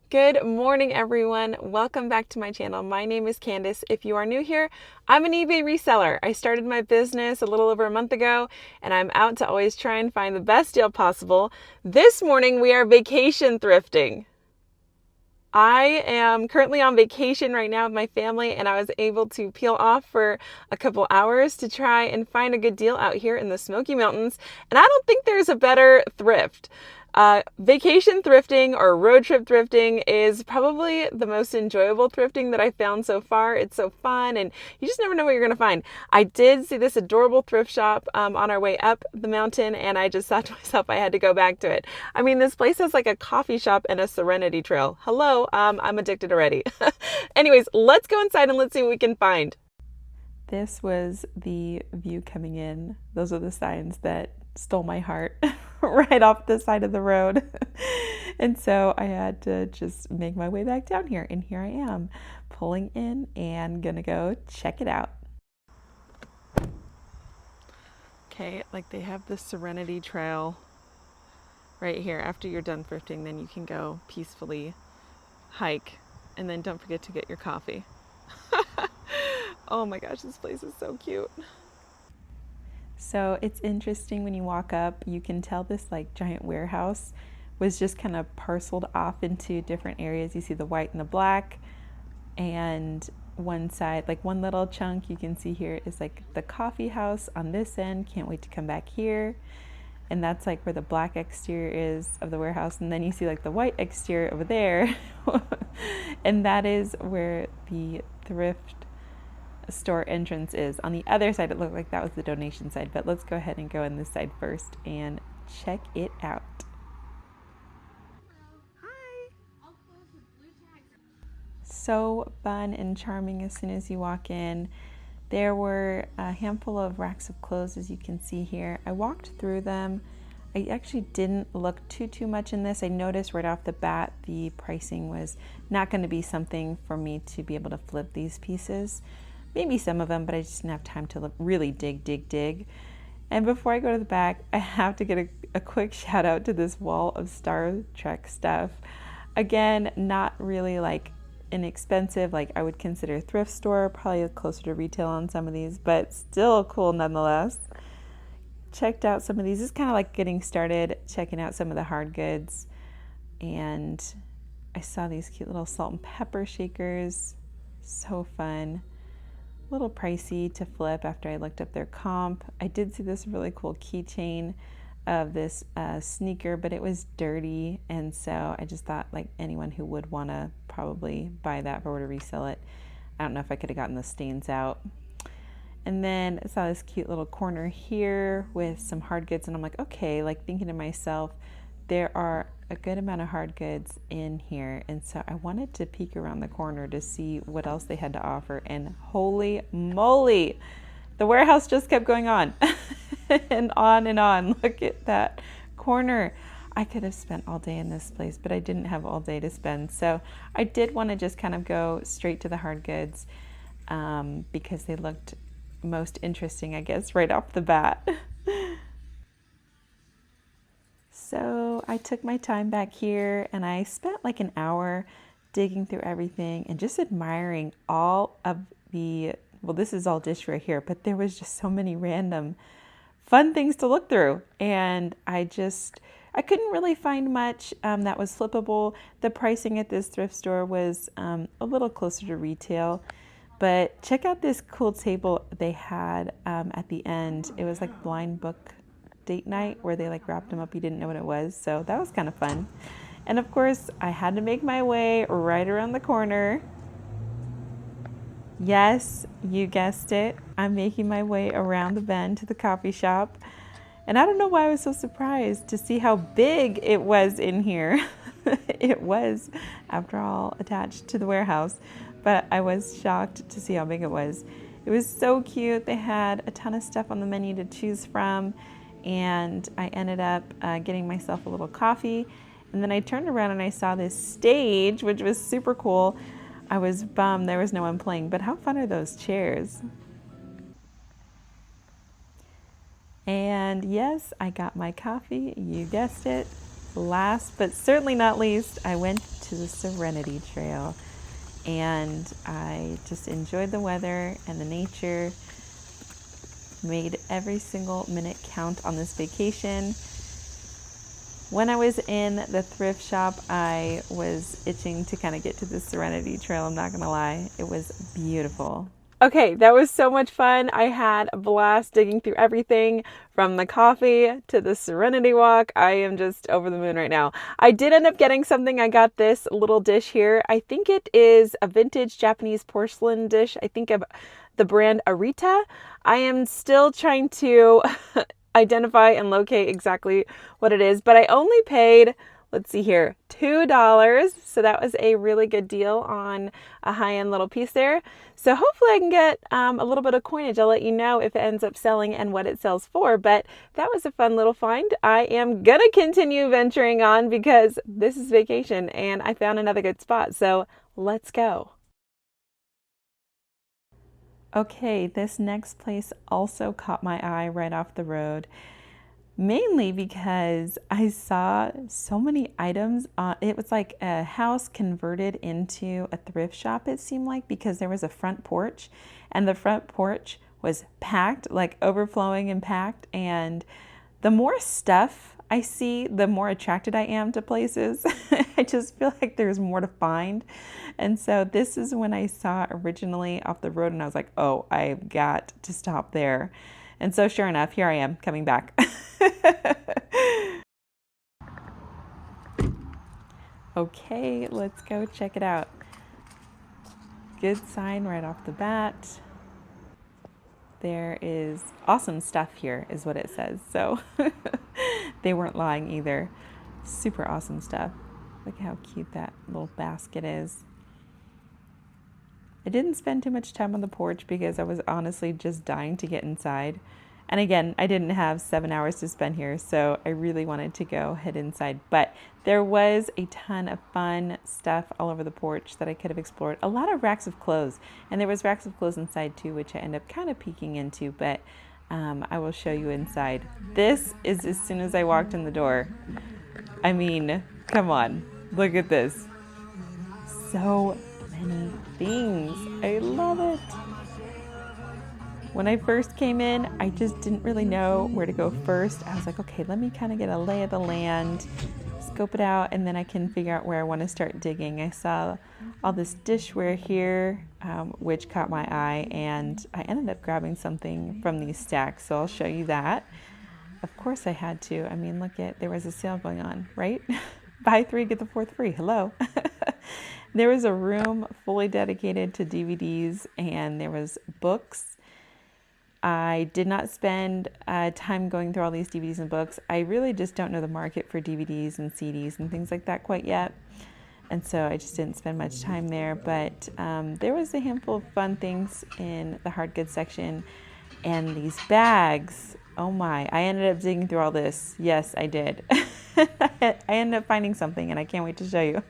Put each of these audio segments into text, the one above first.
Good morning, everyone. Welcome back to my channel. My name is Candace. If you are new here, I'm an eBay reseller. I started my business a little over a month ago, and I'm out to always try and find the best deal possible. This morning, we are vacation thrifting. I am currently on vacation right now with my family, and I was able to peel off for a couple hours to try and find a good deal out here in the Smoky Mountains. And I don't think there's a better thrift. Vacation thrifting or road trip thrifting is probably the most enjoyable thrifting that I found so far. It's so fun, and you just never know what you're going to find. I did see this adorable thrift shop on our way up the mountain, and I just thought to myself I had to go back to it. I mean, this place has like a coffee shop and a serenity trail. Hello, I'm addicted already. Anyways, let's go inside and let's see what we can find. This was the view coming in. Those are the signs that stole my heart right off the side of the road. And so I had to just make my way back down here. And here I am pulling in and gonna go check it out. Okay, like they have the Serenity Trail right here. After you're done thrifting, then you can go peacefully hike. And then don't forget to get your coffee. Oh my gosh, this place is so cute. So it's interesting when you walk up, you can tell this like giant warehouse was just kind of parceled off into different areas. You see the white and the black, and one side, like one little chunk you can see here is like the coffee house on this end. Can't wait to come back here. And that's like where the black exterior is of the warehouse. And then you see like the white exterior over there. And that is where the thrift store entrance is. On the other side, it looked like that was the donation side, but let's go ahead and go in this side first and check it out. Hi. So fun and charming as soon as you walk in. There were a handful of racks of clothes, as you can see here. I walked through them. I actually didn't look too much in this. I noticed right off the bat the pricing was not going to be something for me to be able to flip these pieces. Maybe some of them, but I just didn't have time to really dig. And before I go to the back, I have to get a quick shout out to this wall of Star Trek stuff. Again, not really like inexpensive, like I would consider a thrift store, probably closer to retail on some of these, but still cool nonetheless. Checked out some of these. It's kind of like getting started, checking out some of the hard goods. And I saw these cute little salt and pepper shakers. So fun. A little pricey to flip after I looked up their comp. I did see this really cool keychain of this sneaker, but it was dirty, and so I just thought like anyone who would want to probably buy that if I were to resell it. I don't know if I could have gotten the stains out. And then I saw this cute little corner here with some hard goods, and I'm like, okay, like thinking to myself, there are a good amount of hard goods in here, and so I wanted to peek around the corner to see what else they had to offer, and holy moly, the warehouse just kept going on and on and on. Look at that corner. I could have spent all day in this place, but I didn't have all day to spend, so I did want to just kind of go straight to the hard goods because they looked most interesting, I guess, right off the bat. So I took my time back here and I spent like an hour digging through everything and just admiring all of the, well, this is all dish right here, but there was just so many random fun things to look through. And I couldn't really find much that was flippable. The pricing at this thrift store was a little closer to retail. But check out this cool table they had at the end. It was like blind book date night where they like wrapped them up. You didn't know what it was. So that was kind of fun. And of course, I had to make my way right around the corner. Yes, you guessed it. I'm making my way around the bend to the coffee shop. And I don't know why I was so surprised to see how big it was in here. It was, after all, attached to the warehouse. But I was shocked to see how big it was. It was so cute. They had a ton of stuff on the menu to choose from. And I ended up getting myself a little coffee. And then I turned around and I saw this stage, which was super cool. I was bummed there was no one playing, but how fun are those chairs? And yes, I got my coffee. You guessed it. Last but certainly not least, I went to the Serenity Trail, and I just enjoyed the weather and the nature, made every single minute count on this vacation. When I was in the thrift shop, I was itching to kind of get to the Serenity Trail. I'm not gonna lie, it was beautiful. Okay, that was so much fun. I had a blast digging through everything from the coffee to the Serenity Walk. I am just over the moon right now. I did end up getting something. I got this little dish here. I think it is a vintage Japanese porcelain dish. I think of the brand Arita. I am still trying to identify and locate exactly what it is, but I only paid, let's see here, $2. So that was a really good deal on a high-end little piece there. So hopefully I can get a little bit of coinage. I'll let you know if it ends up selling and what it sells for, but that was a fun little find. I am gonna continue venturing on because this is vacation and I found another good spot. So let's go. Okay, this next place also caught my eye right off the road, mainly because I saw so many items. It was like a house converted into a thrift shop, it seemed like, because there was a front porch, and the front porch was packed, like overflowing and packed. And the more stuff I see, the more attracted I am to places. I just feel like there's more to find. And so this is when I saw originally off the road, and I was like, oh, I've got to stop there. And so sure enough, here I am coming back. Okay, let's go check it out. Good sign right off the bat. There is awesome stuff here, is what it says. So they weren't lying either. Super awesome stuff. Look how cute that little basket is. I didn't spend too much time on the porch because I was honestly just dying to get inside. And again, I didn't have 7 hours to spend here, so I really wanted to go head inside. But there was a ton of fun stuff all over the porch that I could have explored. A lot of racks of clothes, and there was racks of clothes inside too, which I ended up kind of peeking into, but I will show you inside. This is as soon as I walked in the door. I mean, come on, look at this. So many things. I love it. When I first came in, I just didn't really know where to go first. I was like, okay, let me kind of get a lay of the land, scope it out, and then I can figure out where I want to start digging. I saw all this dishware here, which caught my eye, and I ended up grabbing something from these stacks, so I'll show you that. Of course I had to. I mean, look at, there was a sale going on, right? Buy 3, get the 4th free. Hello. There was a room fully dedicated to DVDs, and there was books. I did not spend time going through all these DVDs and books. I really just don't know the market for DVDs and CDs and things like that quite yet. And so I just didn't spend much time there. But there was a handful of fun things in the hard goods section. And these bags, oh my, I ended up digging through all this. Yes, I did. I ended up finding something, and I can't wait to show you.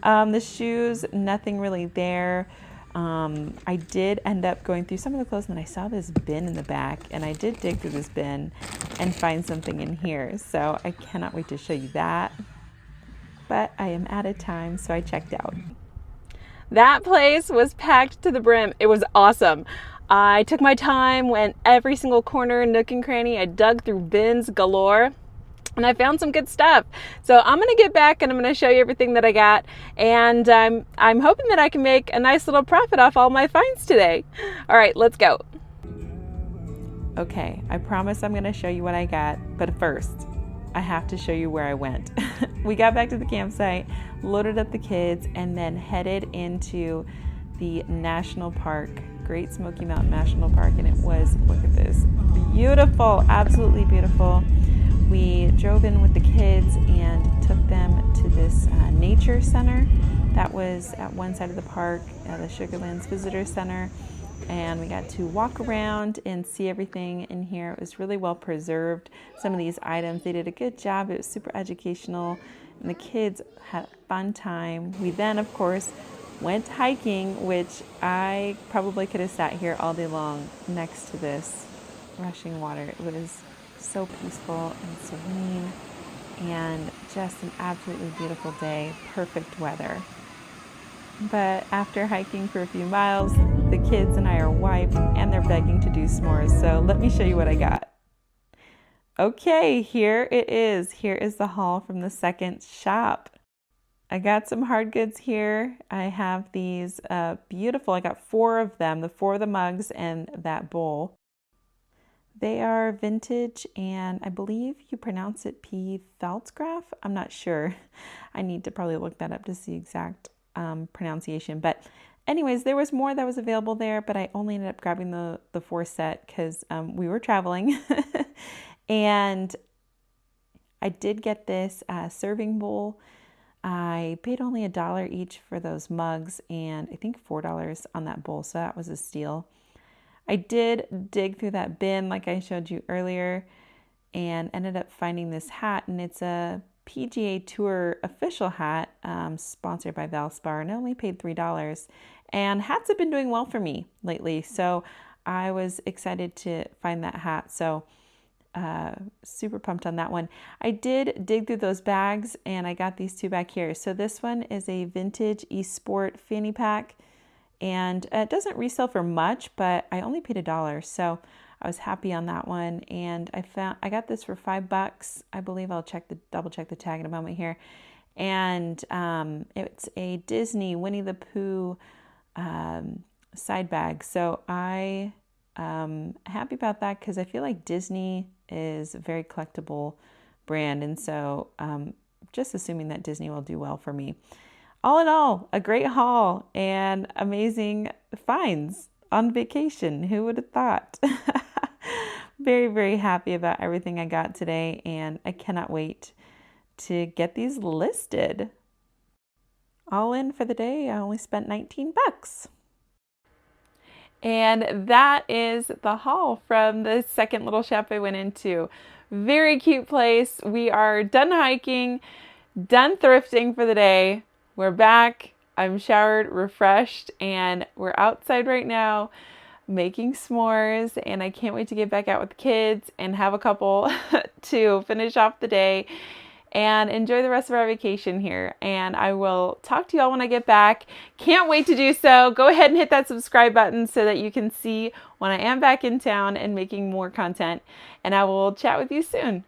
The shoes, nothing really there. I did end up going through some of the clothes, and then I saw this bin in the back, and I did dig through this bin and find something in here. So I cannot wait to show you that. But I am out of time, so I checked out. That place was packed to the brim. It was awesome. I took my time, went every single corner, nook and cranny. I dug through bins galore. And I found some good stuff. So I'm gonna get back and I'm gonna show you everything that I got. And I'm hoping that I can make a nice little profit off all my finds today. All right, let's go. Okay, I promise I'm gonna show you what I got, but first, I have to show you where I went. We got back to the campsite, loaded up the kids, and then headed into the national park, Great Smoky Mountain National Park, and it was, look at this, beautiful, absolutely beautiful. We drove in with the kids and took them to this nature center that was at one side of the park, the Sugarlands Visitor Center, and we got to walk around and see everything in here. It was really well preserved. Some of these items, they did a good job. It was super educational, and the kids had a fun time. We then, of course, went hiking, which I probably could have sat here all day long next to this rushing water. It was so peaceful and serene and just an absolutely beautiful day, perfect weather. But after hiking for a few miles, the kids and I are wiped and they're begging to do s'mores. So let me show you what I got. Okay, here it is. Here is the haul from the second shop. I got some hard goods here. I have these beautiful, I got 4 of them, the 4 of the mugs and that bowl. They are vintage and I believe you pronounce it P. Feldgraf. I'm not sure. I need to probably look that up to see exact pronunciation. But anyways, there was more that was available there, but I only ended up grabbing the 4 set because we were traveling. And I did get this serving bowl. I paid only $1 each for those mugs and I think $4 on that bowl, so that was a steal. I did dig through that bin like I showed you earlier and ended up finding this hat, and it's a PGA Tour official hat sponsored by Valspar, and I only paid $3. And hats have been doing well for me lately, so I was excited to find that hat. So super pumped on that one. I did dig through those bags and I got these 2 back here. So this one is a vintage eSport fanny pack and it doesn't resell for much, but I only paid $1. So I was happy on that one. And I got this for $5. I believe I'll double check the tag in a moment here. And it's a Disney Winnie the Pooh side bag. So I happy about that because I feel like Disney is a very collectible brand, and so just assuming that Disney will do well for me. All in all, a great haul and amazing finds on vacation. Who would have thought? Very, very happy about everything I got today, and I cannot wait to get these listed. All in for the day, I only spent $19. And that is the haul from the second little shop I went into. Very cute place. We are done hiking, done thrifting for the day. We're back. I'm showered, refreshed, and we're outside right now making s'mores. And I can't wait to get back out with the kids and have a couple to finish off the day and enjoy the rest of our vacation here. And I will talk to you all when I get back. Can't wait to do so. Go ahead and hit that subscribe button so that you can see when I am back in town and making more content. And I will chat with you soon.